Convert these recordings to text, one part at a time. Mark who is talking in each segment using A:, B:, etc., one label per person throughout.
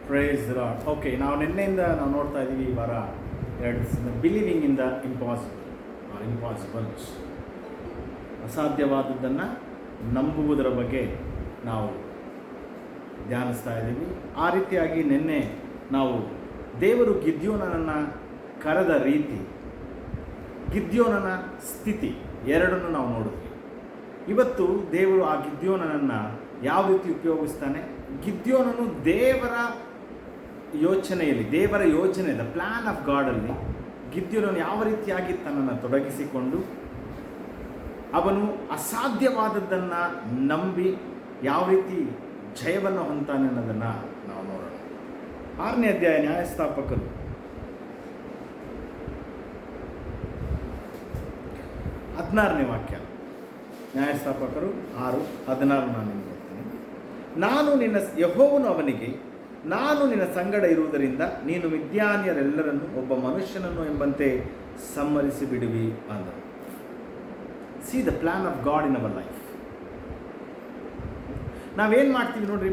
A: Praise the lord. Okay, ನಾವು ನಿನ್ನೆಯಿಂದ ನಾವು ನೋಡ್ತಾ ಇದ್ದೀವಿ ಈ ವಾರ 2 ದಿವಸದಿಂದ ಬಿಲೀವಿಂಗ್ ಇನ್ ದ ಇಂಪಾಸಿಬಲ್ಸ್, ಅಸಾಧ್ಯವಾದದ್ದನ್ನು ನಂಬುವುದರ ಬಗ್ಗೆ ನಾವು ಧ್ಯಾನಿಸ್ತಾ ಇದ್ದೀವಿ. ಆ ರೀತಿಯಾಗಿ ನಿನ್ನೆ ನಾವು ದೇವರು ಗಿದ್ಯೋನನನ್ನು ಕರೆದ ರೀತಿ, ಗಿದ್ಯೋನನ ಸ್ಥಿತಿ ಎರಡನ್ನು ನಾವು ನೋಡಿದ್ವಿ. ಇವತ್ತು ದೇವರು ಆ ಗಿದ್ಯೋನನನ್ನು ಯಾವ ರೀತಿ ಉಪಯೋಗಿಸ್ತಾನೆ, ಗಿದ್ಯೋನನು ದೇವರ ಯೋಚನೆ ದ ಪ್ಲ್ಯಾನ್ ಆಫ್ ಗಾಡಲ್ಲಿ ಗಿದ್ಯೋನನು ಯಾವ ರೀತಿಯಾಗಿ ತನ್ನನ್ನು ತೊಡಗಿಸಿಕೊಂಡು ಅವನು ಅಸಾಧ್ಯವಾದದ್ದನ್ನು ನಂಬಿ ಯಾವ ರೀತಿ ಜಯವನ್ನು ಹೊಂತಾನೆ ಅನ್ನೋದನ್ನು ನಾವು ನೋಡೋಣ. 6ನೇ ಅಧ್ಯಾಯ ನ್ಯಾಯಸ್ಥಾಪಕರು 16ನೇ ವಾಕ್ಯ. ನ್ಯಾಯಸ್ಥಾಪಕರು 6:16 ನಾನು ನಿಮಗೆ ಓದ್ತೀನಿ. ಯೆಹೋವನು ಅವನಿಗೆ, ನಾನು ನಿನ್ನ ಸಂಗಡ ಇರುವುದರಿಂದ ನೀನು ಮಿದ್ಯಾನ್ಯರೆಲ್ಲರನ್ನು ಒಬ್ಬ ಮನುಷ್ಯನನ್ನು ಎಂಬಂತೆ ಸಂಹರಿಸಿ ಬಿಡುವಿ ಅಂದರು. C the plan of god in our life. ನಾವೇನು ಮಾಡ್ತೀವಿ ನೋಡ್ರಿ,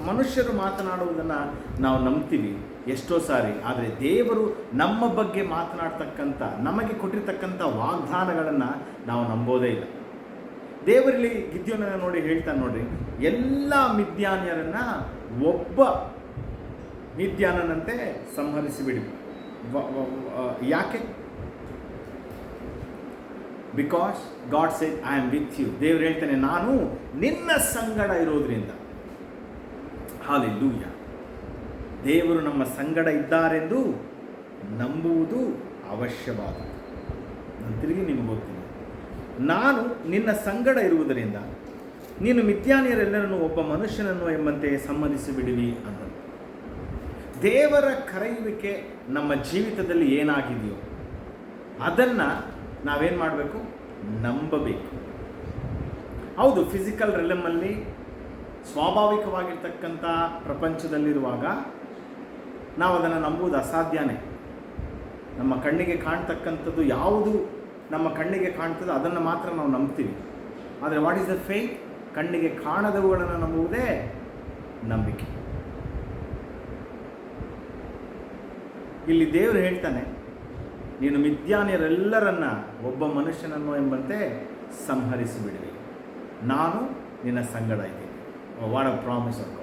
A: ಮನುಷ್ಯರು ಮಾತನಾಡುವುದನ್ನು ನಾವು ನಂಬ್ತೀವಿ ಎಷ್ಟೋ ಸಾರಿ. ಆದರೆ ದೇವರು ನಮ್ಮ ಬಗ್ಗೆ ಮಾತನಾಡ್ತಕ್ಕಂಥ, ನಮಗೆ ಕೊಟ್ಟಿರ್ತಕ್ಕಂಥ ವಾಗ್ದಾನಗಳನ್ನು ನಾವು ನಂಬೋದೇ ಇಲ್ಲ. ದೇವರಲ್ಲಿ ಗಿದ್ಯೋನನ್ನು ನೋಡಿ ಹೇಳ್ತಾನೆ ನೋಡ್ರಿ, ಎಲ್ಲ ಮಿದ್ಯಾನ್ಯರನ್ನು ಒಬ್ಬ ಮಿದ್ಯಾನನಂತೆ ಸಂಹರಿಸಿಬಿಡಿ. ಯಾಕೆ? Because God said I am with you. ದೇವರು ಹೇಳ್ತಾನೆ, ನಾನು ನಿನ್ನ ಸಂಗಡ ಇರೋದ್ರಿಂದ. ಹಾಲೆಲೂಯಾ. ದೇವರು ನಮ್ಮ ಸಂಗಡ ಇದ್ದಾರೆಂದು ನಂಬುವುದು ಅವಶ್ಯವಾದ. ನಾನು ತಿರುಗಿ ನಿಮಗೆ ಗೊತ್ತಿಲ್ಲ, ನಾನು ನಿನ್ನ ಸಂಗಡ ಇರುವುದರಿಂದ ನೀನು ಮಿದ್ಯಾನ್ಯರೆಲ್ಲರನ್ನು ಒಬ್ಬ ಮನುಷ್ಯನನ್ನು ಎಂಬಂತೆ ಸಂಹರಿಸಿ ಬಿಡುವಿ ಅಂದರು. ದೇವರ ಕರೆಯುವಿಕೆ ನಮ್ಮ ಜೀವಿತದಲ್ಲಿ ಏನಾಗಿದೆಯೋ ಅದನ್ನು ನಾವೇನು ಮಾಡಬೇಕು? ನಂಬಬೇಕು. ಹೌದು, ಫಿಸಿಕಲ್ ರೆಲಮಲ್ಲಿ ಸ್ವಾಭಾವಿಕವಾಗಿರ್ತಕ್ಕಂಥ ಪ್ರಪಂಚದಲ್ಲಿರುವಾಗ ನಾವು ಅದನ್ನು ನಂಬುವುದು ಅಸಾಧ್ಯನೇ. ನಮ್ಮ ಕಣ್ಣಿಗೆ ಕಾಣ್ತಕ್ಕಂಥದ್ದು ಯಾವುದು ನಮ್ಮ ಕಣ್ಣಿಗೆ ಕಾಣ್ತದೋ ಅದನ್ನು ಮಾತ್ರ ನಾವು ನಂಬ್ತೀವಿ. ಆದರೆ ವಾಟ್ ಈಸ್ ದ ಫೇತ್? ಕಣ್ಣಿಗೆ ಕಾಣದವುಗಳನ್ನು ನಂಬುವುದೇ ನಂಬಿಕೆ. ಇಲ್ಲಿ ದೇವರು ಹೇಳ್ತಾನೆ, ನೀನು ಮಿದ್ಯಾನ್ಯರೆಲ್ಲರನ್ನ ಒಬ್ಬ ಮನುಷ್ಯನನ್ನು ಎಂಬಂತೆ ಸಂಹರಿಸಿಬಿಡುವೆ, ನಾನು ನಿನ್ನ ಸಂಗಡ ಇದ್ದೀನಿ. What a promise of god.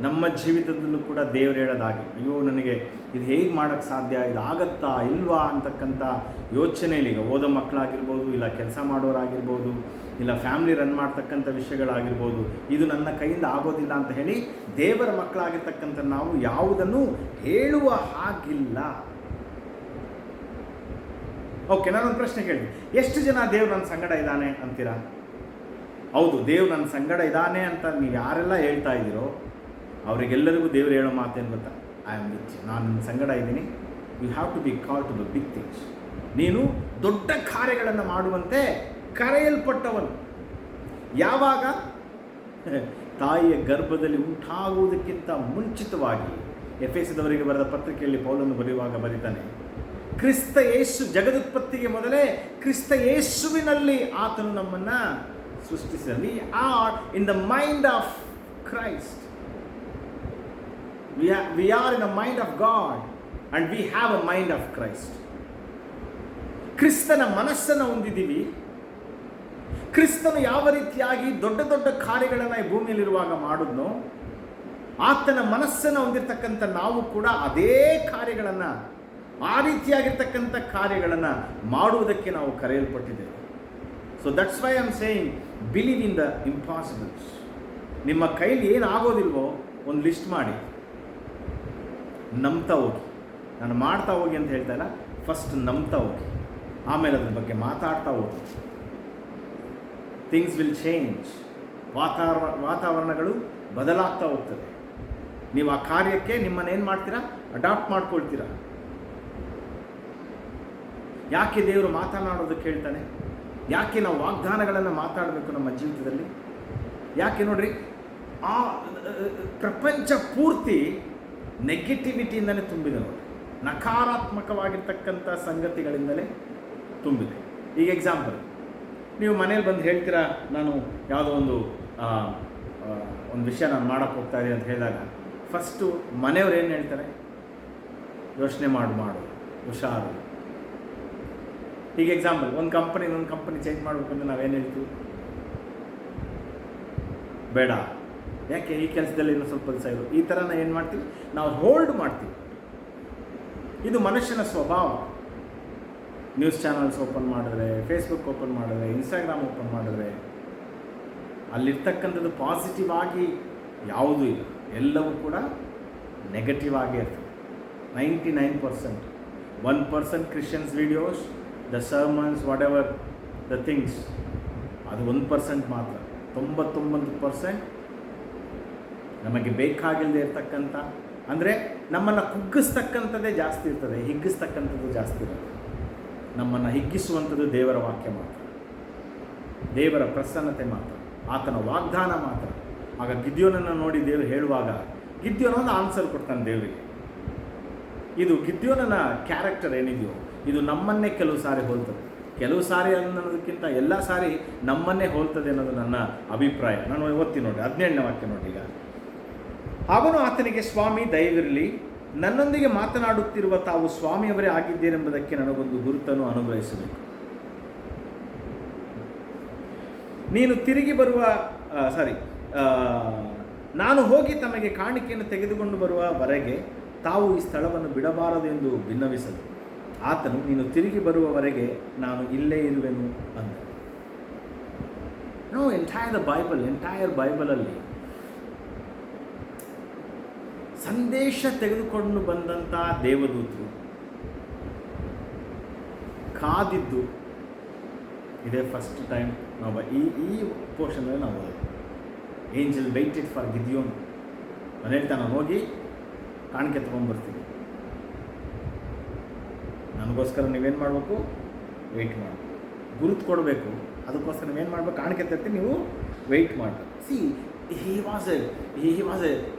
A: ನಮ್ಮ ಜೀವಿತದಲ್ಲೂ ಕೂಡ ದೇವರು ಹೇಳೋದಾಗಿ, ಅಯ್ಯೋ ನನಗೆ ಇದು ಹೇಗೆ ಮಾಡೋಕ್ಕೆ ಸಾಧ್ಯ, ಇದು ಆಗತ್ತಾ ಇಲ್ವಾ ಅಂತಕ್ಕಂಥ ಯೋಚನೆಯಲ್ಲಿ, ಈಗ ಓದೋ ಮಕ್ಕಳಾಗಿರ್ಬೋದು, ಇಲ್ಲ ಕೆಲಸ ಮಾಡೋರಾಗಿರ್ಬೋದು, ಇಲ್ಲ ಫ್ಯಾಮಿಲಿ ರನ್ ಮಾಡ್ತಕ್ಕಂಥ ವಿಷಯಗಳಾಗಿರ್ಬೋದು, ಇದು ನನ್ನ ಕೈಯಿಂದ ಆಗೋದಿಲ್ಲ ಅಂತ ಹೇಳಿ ದೇವರ ಮಕ್ಕಳಾಗಿರ್ತಕ್ಕಂಥ ನಾವು ಯಾವುದನ್ನು ಹೇಳುವ ಹಾಗಿಲ್ಲ. ಓಕೆ, ನಾನೊಂದು ಪ್ರಶ್ನೆ ಕೇಳ್ತೀನಿ, ಎಷ್ಟು ಜನ ದೇವ್ರು ನನ್ನ ಸಂಗಡ ಇದ್ದಾನೆ ಅಂತೀರಾ? ಹೌದು, ದೇವ್ರು ನನ್ನ ಸಂಗಡ ಇದ್ದಾನೆ ಅಂತ ನೀವು ಯಾರೆಲ್ಲ ಹೇಳ್ತಾ ಇದ್ದೀರೋ ಅವರಿಗೆಲ್ಲರಿಗೂ ದೇವರು ಹೇಳೋ ಮಾತೇನು ಗೊತ್ತಾ? I am with you. ನಾನು ನನ್ನ ಸಂಗಡ ಇದ್ದೀನಿ. You have to be call to the big things. ನೀನು ದೊಡ್ಡ ಕಾರ್ಯಗಳನ್ನು ಮಾಡುವಂತೆ ಕರೆಯಲ್ಪಟ್ಟವನು. ಯಾವಾಗ? ತಾಯಿಯ ಗರ್ಭದಲ್ಲಿ ಉಂಟಾಗುವುದಕ್ಕಿಂತ ಮುಂಚಿತವಾಗಿ. ಎಫೆಸದವರಿಗೆ ಬರೆದ ಪತ್ರಿಕೆಯಲ್ಲಿ ಪೌಲನು ಬರೆಯುವಾಗ ಬರೀತಾನೆ, ಕ್ರಿಸ್ತ ಯೇಸು ಜಗದುತ್ಪತ್ತಿಗೆ ಮೊದಲೇ ಕ್ರಿಸ್ತ ಯೇಸುವಿನಲ್ಲಿ ಆತನು ನಮ್ಮನ್ನು ಸೃಷ್ಟಿಸಿದ. We are in the mind of Christ. We are in the mind of God and we have a mind of Christ. ಕ್ರಿಸ್ತನ ಮನಸ್ಸನ್ನು ಹೊಂದಿದ್ದೀವಿ. ಕ್ರಿಸ್ತನು ಯಾವ ರೀತಿಯಾಗಿ ದೊಡ್ಡ ದೊಡ್ಡ ಕಾರ್ಯಗಳನ್ನು ಈ ಭೂಮಿಯಲ್ಲಿರುವಾಗ ಮಾಡಿದ್ನೋ, ಆತನ ಮನಸ್ಸನ್ನು ಹೊಂದಿರತಕ್ಕಂಥ ನಾವು ಕೂಡ ಅದೇ ಕಾರ್ಯಗಳನ್ನು, ಆ ರೀತಿಯಾಗಿರ್ತಕ್ಕಂಥ ಕಾರ್ಯಗಳನ್ನು ಮಾಡುವುದಕ್ಕೆ ನಾವು ಕರೆಯಲ್ಪಟ್ಟಿದ್ದೇವೆ. So that's why I am saying, believe in the impossibles. ನಿಮ್ಮ ಕೈಲಿ ಏನು ಆಗೋದಿಲ್ವೋ ಒಂದು ಲಿಸ್ಟ್ ಮಾಡಿ ನಂಬ್ತಾ ಹೋಗಿ. ನಾನು ಮಾಡ್ತಾ ಹೋಗಿ ಅಂತ ಹೇಳ್ತಾ ಇಲ್ಲ, ಫಸ್ಟ್ ನಂಬ್ತಾ ಹೋಗಿ, ಆಮೇಲೆ ಅದ್ರ ಬಗ್ಗೆ ಮಾತಾಡ್ತಾ ಹೋಗಿ. Things will change. ವಾತಾವರಣಗಳು ಬದಲಾಗ್ತಾ ಹೋಗ್ತದೆ. ನೀವು ಆ ಕಾರ್ಯಕ್ಕೆ ನಿಮ್ಮನ್ನೇನು ಮಾಡ್ತೀರಾ? ಅಡಾಪ್ಟ್ ಮಾಡ್ಕೊಳ್ತೀರಾ. ಯಾಕೆ ದೇವರು ಮಾತನಾಡೋದಕ್ಕೆ ಹೇಳ್ತಾನೆ? ಯಾಕೆ ನಾವು ವಾಗ್ದಾನಗಳನ್ನು ಮಾತಾಡಬೇಕು ನಮ್ಮ ಜೀವಿತದಲ್ಲಿ? ಯಾಕೆ ನೋಡ್ರಿ, ಆ ಪ್ರಪಂಚ ಪೂರ್ತಿ ನೆಗೆಟಿವಿಟಿಯಿಂದಲೇ ತುಂಬಿದೆ ನೋಡಿ. ನಕಾರಾತ್ಮಕವಾಗಿರ್ತಕ್ಕಂಥ ಸಂಗತಿಗಳಿಂದಲೇ ತುಂಬಿದೆ. ಈಗ ಎಕ್ಸಾಂಪಲ್, ನೀವು ಮನೇಲಿ ಬಂದು ಹೇಳ್ತೀರಾ, ನಾನು ಯಾವುದೋ ಒಂದು ವಿಷಯ ನಾನು ಮಾಡೋಕ್ಕೆ ಹೋಗ್ತಾ ಇದ್ದೀನಿ ಅಂತ ಹೇಳಿದಾಗ ಫಸ್ಟು ಮನೆಯವ್ರು ಏನು ಹೇಳ್ತಾರೆ, ಯೋಚನೆ ಮಾಡು ಹುಷಾರು. ಈಗ ಎಕ್ಸಾಂಪಲ್, ಒಂದು ಕಂಪನಿ ಚೇಂಜ್ ಮಾಡ್ಬೇಕಂದ್ರೆ ನಾವೇನು ಹೇಳ್ತೀವಿ, ಬೇಡ, ಯಾಕೆ ಈ ಕೆಲಸದಲ್ಲಿ ಇನ್ನೂ ಸ್ವಲ್ಪ ದಿವಸ ಇರು, ಈ ಥರ ಏನು ಮಾಡ್ತೀವಿ, ನಾವು ಹೋಲ್ಡ್ ಮಾಡ್ತೀವಿ. ಇದು ಮನುಷ್ಯನ ಸ್ವಭಾವ. ನ್ಯೂಸ್ ಚಾನಲ್ಸ್ ಓಪನ್ ಮಾಡಿದ್ರೆ, ಫೇಸ್ಬುಕ್ ಓಪನ್ ಮಾಡಿದ್ರೆ, ಇನ್ಸ್ಟಾಗ್ರಾಮ್ ಓಪನ್ ಮಾಡಿದ್ರೆ, ಅಲ್ಲಿರ್ತಕ್ಕಂಥದ್ದು ಪಾಸಿಟಿವ್ ಆಗಿ ಯಾವುದೂ ಇಲ್ಲ, ಎಲ್ಲವೂ ಕೂಡ ನೆಗೆಟಿವ್ ಆಗೇ ಇರ್ತದೆ. 99%. 1% Christians videos, the sermons, whatever the things, ಅದು 1% ಮಾತ್ರ. 99% ನಮಗೆ ಬೇಕಾಗಿಲ್ಲದೆ ಇರ್ತಕ್ಕಂಥ, ಅಂದರೆ ನಮ್ಮನ್ನು ಕುಗ್ಗಿಸ್ತಕ್ಕಂಥದ್ದೇ ಜಾಸ್ತಿ ಇರ್ತದೆ, ಹಿಗ್ಗಿಸ್ತಕ್ಕಂಥದ್ದು ಜಾಸ್ತಿ ಇರ್ತದೆ. ನಮ್ಮನ್ನು ಹಿಗ್ಗಿಸುವಂಥದ್ದು ದೇವರ ವಾಕ್ಯ ಮಾತ್ರ, ದೇವರ ಪ್ರಸನ್ನತೆ ಮಾತ್ರ, ಆತನ ವಾಗ್ದಾನ ಮಾತ್ರ. ಆಗ ಗಿದ್ಯೋನನ್ನು ನೋಡಿ ದೇವರು ಹೇಳುವಾಗ ಗಿದ್ಯೋನ ಆನ್ಸರ್ ಕೊಡ್ತಾನೆ ದೇವರಿಗೆ. ಇದು ಗಿದ್ಯೋನನ ಕ್ಯಾರೆಕ್ಟರ್ ಏನಿದೆಯೋ ಇದು ನಮ್ಮನ್ನೇ ಕೆಲವು ಸಾರಿ ಹೋಲ್ತದೆ. ಕೆಲವು ಸಾರಿ ಅನ್ನೋದಕ್ಕಿಂತ ಎಲ್ಲ ಸಾರಿ ನಮ್ಮನ್ನೇ ಹೋಲ್ತದೆ ಅನ್ನೋದು ನನ್ನ ಅಭಿಪ್ರಾಯ. ನಾನು ಓದ್ತೀನಿ ನೋಡಿ, 17ನೇ ವಾಕ್ಯ ನೋಡಿ. ಈಗ ಅವನು ಆತನಿಗೆ, ಸ್ವಾಮಿ ದಯವಿರಲಿ, ನನ್ನೊಂದಿಗೆ ಮಾತನಾಡುತ್ತಿರುವ ತಾವು ಸ್ವಾಮಿಯವರೇ ಆಗಿದ್ದೀರೆಂಬುದಕ್ಕೆ ನನಗೊಂದು ಗುರುತನ್ನು ಅನುಗ್ರಹಿಸಬೇಕು. ನೀನು ತಿರುಗಿ ಬರುವ ನಾನು ಹೋಗಿ ತಮಗೆ ಕಾಣಿಕೆಯನ್ನು ತೆಗೆದುಕೊಂಡು ಬರುವವರೆಗೆ ತಾವು ಈ ಸ್ಥಳವನ್ನು ಬಿಡಬಾರದು ಎಂದು ಭಿನ್ನವಿಸಲು ಆತನು, ನೀನು ತಿರುಗಿ ಬರುವವರೆಗೆ ನಾನು ಇಲ್ಲೇ ಇರುವೆನು ಅಂದ. ನಾವು ಎಂಟೈರ್ ಬೈಬಲಲ್ಲಿ ಸಂದೇಶ ತೆಗೆದುಕೊಂಡು ಬಂದಂಥ ದೇವದೂತರು ಕಾದಿದ್ದು ಇದೇ ಫಸ್ಟ್ ಟೈಮ್ ನಾವು ಈ ಪೋರ್ಷನಲ್ಲಿ ನಾವು ಏಂಜಲ್ ವೆಯ್ಟೆಡ್ ಫಾರ್ ಗಿದ್ಯೋನ್. ನಾನು ಹೇಳ್ತಾನೆ, ನಾನು ಹೋಗಿ ಕಾಣಿಕೆ ತೊಗೊಂಡ್ಬರ್ತೀನಿ, ನನಗೋಸ್ಕರ ನೀವೇನು ಮಾಡಬೇಕು, ವೆಯ್ಟ್ ಮಾಡಬೇಕು, ಗುರುತು ಕೊಡಬೇಕು, ಅದಕ್ಕೋಸ್ಕರ ನೀವೇನು ಮಾಡಬೇಕು, ಕಾಣಿಕೆ ತರ್ತೀನಿ, ನೀವು ವೆಯ್ಟ್ ಮಾಡಬೇಕು. C he was a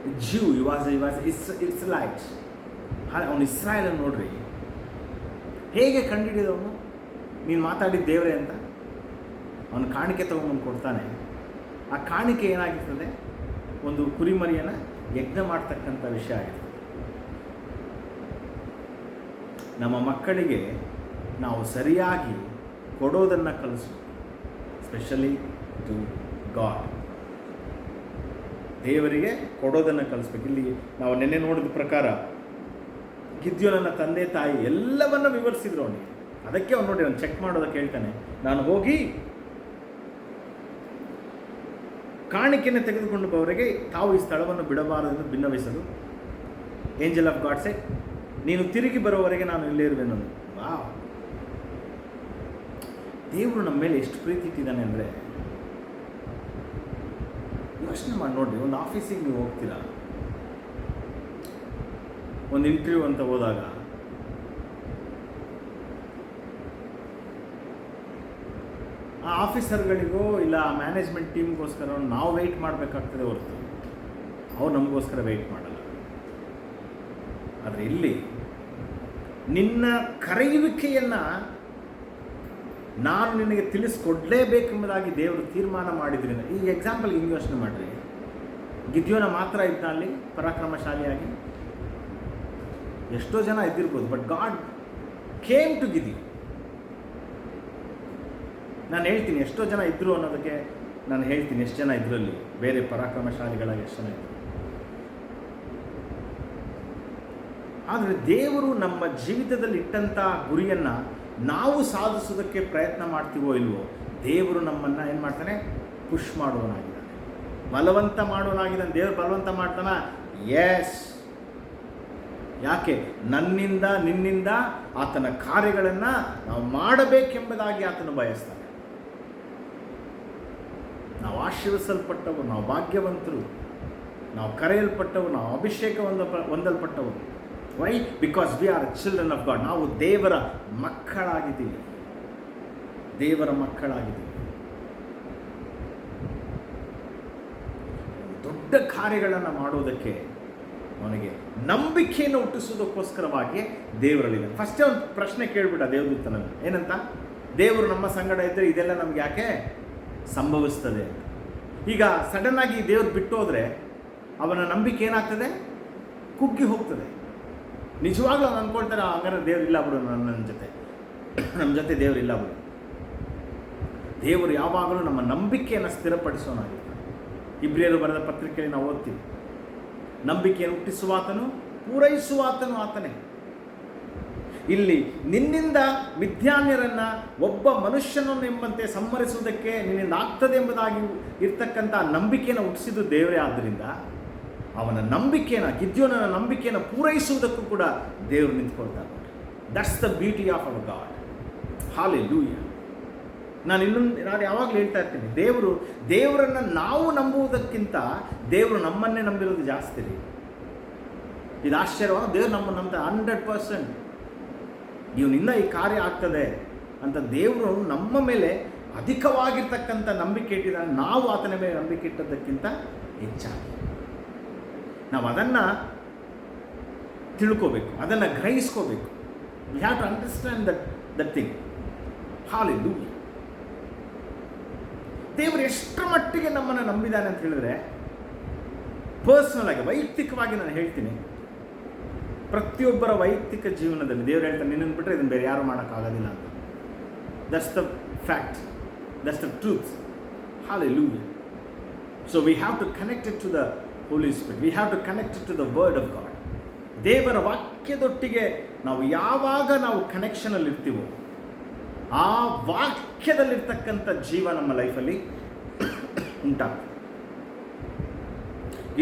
A: Jew, he was Israelite. ಅವನು ಇಸ್ರಾಯೇಲನ್ನು ನೋಡ್ರಿ ಹೇಗೆ ಕಂಡುಹಿಡಿದವನು, ನೀನು ಮಾತಾಡಿದ ದೇವರೇ ಅಂತ. ಅವನು ಕಾಣಿಕೆ ತೊಗೊಂಬಂದು ಕೊಡ್ತಾನೆ. ಆ ಕಾಣಿಕೆ ಏನಾಗಿರ್ತದೆ, ಒಂದು ಕುರಿಮರಿಯನ್ನು ಯಜ್ಞ ಮಾಡ್ತಕ್ಕಂಥ ವಿಷಯ ಆಗಿರ್ತದೆ. ನಮ್ಮ ಮಕ್ಕಳಿಗೆ ನಾವು ಸರಿಯಾಗಿ ಕೊಡೋದನ್ನು ಕಲಿಸಬೇಕು, ಸ್ಪೆಷಲಿ ಟು ಗಾಡ್. ದೇವರಿಗೆ ಕೊಡೋದನ್ನು ಕಲಿಸ್ಬೇಕು. ಇಲ್ಲಿ ನಾವು ನೆನ್ನೆ ನೋಡಿದ ಪ್ರಕಾರ ಗಿದ್ಯೋನನ ತಂದೆ ತಾಯಿ ಎಲ್ಲವನ್ನು ವಿವರಿಸಿದ್ರು ಅವನಿಗೆ. ಅದಕ್ಕೆ ಅವ್ನು ನೋಡಿ, ಅವ್ನು ಚೆಕ್ ಮಾಡೋದಕ್ಕೆ ಹೇಳ್ತಾನೆ, ನಾನು ಹೋಗಿ ಕಾಣಿಕೆಯನ್ನು ತೆಗೆದುಕೊಂಡು ಬರುವವರೆಗೆ ತಾವು ಈ ಸ್ಥಳವನ್ನು ಬಿಡಬಾರದೆಂದು ಭಿನ್ನವಿಸಲು ಏಂಜಲ್ ಆಫ್ ಗಾಡ್ ಸೆಡ್, ನೀನು ತಿರುಗಿ ಬರುವವರೆಗೆ ನಾನು ಇಲ್ಲೇ ಇರುವೆನು. ವಾವ್, ದೇವರು ನಮ್ಮ ಮೇಲೆ ಎಷ್ಟು ಪ್ರೀತಿ ಇಟ್ಟಿದ್ದಾನೆ ಅಂದರೆ, ಯೋಚನೆ ಮಾಡಿ ನೋಡ್ರಿ. ಒಂದು ಆಫೀಸಿಗೆ ನೀವು ಹೋಗ್ತೀರಾ, ಒಂದು ಇಂಟರ್ವ್ಯೂ ಅಂತ ಹೋದಾಗ ಆ ಆಫೀಸರ್ಗಳಿಗೋ ಇಲ್ಲ ಆ ಮ್ಯಾನೇಜ್ಮೆಂಟ್ ಟೀಮ್ಗೋಸ್ಕರ ನಾವು ವೆಯ್ಟ್ ಮಾಡಬೇಕಾಗ್ತದೆ ಹೊರತು ಅವ್ರು ನಮಗೋಸ್ಕರ ವೆಯ್ಟ್ ಮಾಡಲ್ಲ. ಆದರೆ ಇಲ್ಲಿ ನಿನ್ನ ಕರೆಯುವಿಕೆಯನ್ನು ನಾನು ನಿನಗೆ ತಿಳಿಸ್ಕೊಡ್ಲೇಬೇಕೆಂಬುದಾಗಿ ದೇವರು ತೀರ್ಮಾನ ಮಾಡಿದ್ರಿಂದ, ಈ ಎಕ್ಸಾಂಪಲ್ ಹಿಂಗೆ ಯೋಚನೆ ಮಾಡಿರಿ. ಗಿದ್ಯೋನ ಮಾತ್ರ ಇದ್ದ ಅಲ್ಲಿ ಪರಾಕ್ರಮಶಾಲಿಯಾಗಿ, ಎಷ್ಟೋ ಜನ ಇದ್ದಿರ್ಬೋದು, ಬಟ್ ಗಾಡ್ ಕೇಮ್ ಟು ಗಿದ್ಯೋನ್. ನಾನು ಹೇಳ್ತೀನಿ ಎಷ್ಟೋ ಜನ ಇದ್ದರು ಅನ್ನೋದಕ್ಕೆ ನಾನು ಹೇಳ್ತೀನಿ ಎಷ್ಟು ಜನ ಇದರಲ್ಲಿ ಬೇರೆ ಪರಾಕ್ರಮಶಾಲಿಗಳಾಗಿ ಎಷ್ಟು ಜನ ಇದ್ದರು. ಆದರೆ ದೇವರು ನಮ್ಮ ಜೀವಿತದಲ್ಲಿ ಇಟ್ಟಂಥ ಗುರಿಯನ್ನು ನಾವು ಸಾಧಿಸೋದಕ್ಕೆ ಪ್ರಯತ್ನ ಮಾಡ್ತೀವೋ ಇಲ್ವೋ, ದೇವರು ನಮ್ಮನ್ನು ಏನು ಮಾಡ್ತಾನೆ, ಪುಷ್ ಮಾಡುವನಾಗಿದ್ದಾನೆ, ಬಲವಂತ ಮಾಡುವನಾಗಿದ್ದಾನೆ. ದೇವರು ಬಲವಂತ ಮಾಡ್ತಾನ? ಎಸ್. ಯಾಕೆ? ನನ್ನಿಂದ ನಿನ್ನಿಂದ ಆತನ ಕಾರ್ಯಗಳನ್ನು ನಾವು ಮಾಡಬೇಕೆಂಬುದಾಗಿ ಆತನು ಬಯಸ್ತಾನೆ. ನಾವು ಆಶೀರ್ವಿಸಲ್ಪಟ್ಟವು, ನಾವು ಭಾಗ್ಯವಂತರು, ನಾವು ಕರೆಯಲ್ಪಟ್ಟವು, ನಾವು ಅಭಿಷೇಕ ಹೊಂದಲ್ಪಟ್ಟವು. Why? Because we are children of God. ನಾವು ದೇವರ ಮಕ್ಕಳಾಗಿದ್ದೀವಿ, ದೇವರ ಮಕ್ಕಳಾಗಿದ್ದೀವಿ. ದೊಡ್ಡ ಕಾರ್ಯಗಳನ್ನು ಮಾಡೋದಕ್ಕೆ ಅವನಿಗೆ ನಂಬಿಕೆಯನ್ನು ಹುಟ್ಟಿಸೋದಕ್ಕೋಸ್ಕರವಾಗಿ ದೇವರಲ್ಲಿದೆ. ಫಸ್ಟೇ ಒಂದು ಪ್ರಶ್ನೆ ಕೇಳಿಬಿಟ್ಟ ದೇವದೂತನಲ್ಲಿ, ಏನಂತ? ದೇವರು ನಮ್ಮ ಸಂಗಡ ಇದ್ದರೆ ಇದೆಲ್ಲ ನಮ್ಗೆ ಯಾಕೆ ಸಂಭವಿಸ್ತದೆ? ಈಗ ಸಡನ್ನಾಗಿ ದೇವ್ರು ಬಿಟ್ಟು ಹೋದರೆ ಅವನ ನಂಬಿಕೆ ಏನಾಗ್ತದೆ? ಕುಗ್ಗಿ ಹೋಗ್ತದೆ. ನಿಜವಾಗ್ಲೂ ಅವ್ನು ಅಂದ್ಕೊಳ್ತಾರೆ, ಹಂಗಾರೆ ದೇವ್ರು ಇಲ್ಲ ಬಿಡು ನನ್ನ ಜೊತೆ, ನಮ್ಮ ಜೊತೆ ದೇವ್ರು ಇಲ್ಲ ಬಿಡು. ದೇವರು ಯಾವಾಗಲೂ ನಮ್ಮ ನಂಬಿಕೆಯನ್ನು ಸ್ಥಿರಪಡಿಸೋನಾಗಿರ್ತಾನೆ. ಇಬ್ರಿಯರು ಬರೆದ ಪತ್ರಿಕೆಯಲ್ಲಿ ನಾವು ಓದ್ತೀವಿ, ನಂಬಿಕೆಯನ್ನು ಹುಟ್ಟಿಸುವಾತನು ಪೂರೈಸುವಾತನು ಆತನೇ. ಇಲ್ಲಿ ನಿನ್ನಿಂದ ಮಿಥ್ಯಾನ್ಯರನ್ನು ಒಬ್ಬ ಮನುಷ್ಯನನ್ನು ಎಂಬಂತೆ ಸಂಹರಿಸುವುದಕ್ಕೆ ನಿನ್ನಿಂದ ಆಗ್ತದೆ ಎಂಬುದಾಗಿ ಇರ್ತಕ್ಕಂಥ ನಂಬಿಕೆಯನ್ನು ಹುಟ್ಟಿಸಿದ್ದು ದೇವರೇ. ಆದ್ದರಿಂದ ಅವನ ನಂಬಿಕೆಯನ್ನು, ಗಿದ್ಯೋನನ ನಂಬಿಕೆಯನ್ನು ಪೂರೈಸುವುದಕ್ಕೂ ಕೂಡ ದೇವರು ನಿಂತ್ಕೊಳ್ತಾರೆ. That's the beauty of our God. Hallelujah. ನಾನು ಯಾವಾಗಲೂ ಹೇಳ್ತಾ ಇರ್ತೀನಿ, ದೇವರನ್ನು ನಾವು ನಂಬುವುದಕ್ಕಿಂತ ದೇವರು ನಮ್ಮನ್ನೇ ನಂಬಿರೋದು ಜಾಸ್ತಿ ರೀ. ಇದು ಆಶ್ಚರ್ಯವಾಗ ದೇವರು ನಮ್ಮನ್ನು ನಂಬ್ತಾರೆ 100%. ಇವನಿಂದ ಈ ಕಾರ್ಯ ಆಗ್ತದೆ ಅಂತ ದೇವರು ನಮ್ಮ ಮೇಲೆ ಅಧಿಕವಾಗಿರ್ತಕ್ಕಂಥ ನಂಬಿಕೆ ಇಟ್ಟಿದ್ದಾನೆ. ನಾವು ಆತನ ಮೇಲೆ ನಂಬಿಕೆ ಇಟ್ಟದ್ದಕ್ಕಿಂತ ಹೆಚ್ಚಾಗಿ ನಾವು ಅದನ್ನು ತಿಳ್ಕೋಬೇಕು, ಅದನ್ನು ಗ್ರಹಿಸ್ಕೋಬೇಕು. We have to understand that thing. Hallelujah. ದೇವರು ಎಷ್ಟರ ಮಟ್ಟಿಗೆ ನಮ್ಮನ್ನು ನಂಬಿದ್ದಾನೆ ಅಂತ ಹೇಳಿದ್ರೆ, ಪರ್ಸನಲ್ ಆಗಿ, ವೈಯಕ್ತಿಕವಾಗಿ ನಾನು ಹೇಳ್ತೀನಿ, ಪ್ರತಿಯೊಬ್ಬರ ವೈಯಕ್ತಿಕ ಜೀವನದಲ್ಲಿ ದೇವರು ಹೇಳ್ತಾನೆ, ನಿನ್ನನ್ನು ಬಿಟ್ಟರೆ ಇದನ್ನು ಬೇರೆ ಯಾರು ಮಾಡೋಕ್ಕಾಗೋದಿಲ್ಲ ಅಂತ. That's the fact, that's the truth. Hallelujah. So we have to connect it to the Holi Spirit, we have to connect it to the word of God. ದೇವರ ವಾಕ್ಯದೊಟ್ಟಿಗೆ ನಾವು ಯಾವಾಗ ನಾವು ಕನೆಕ್ಷನಲ್ಲಿ ಇರ್ತೀವೋ, ಆ ವಾಕ್ಯದಲ್ಲಿರ್ತಕ್ಕಂಥ ಜೀವ ನಮ್ಮ ಲೈಫಲ್ಲಿ ಉಂಟಾಗ್ತದೆ.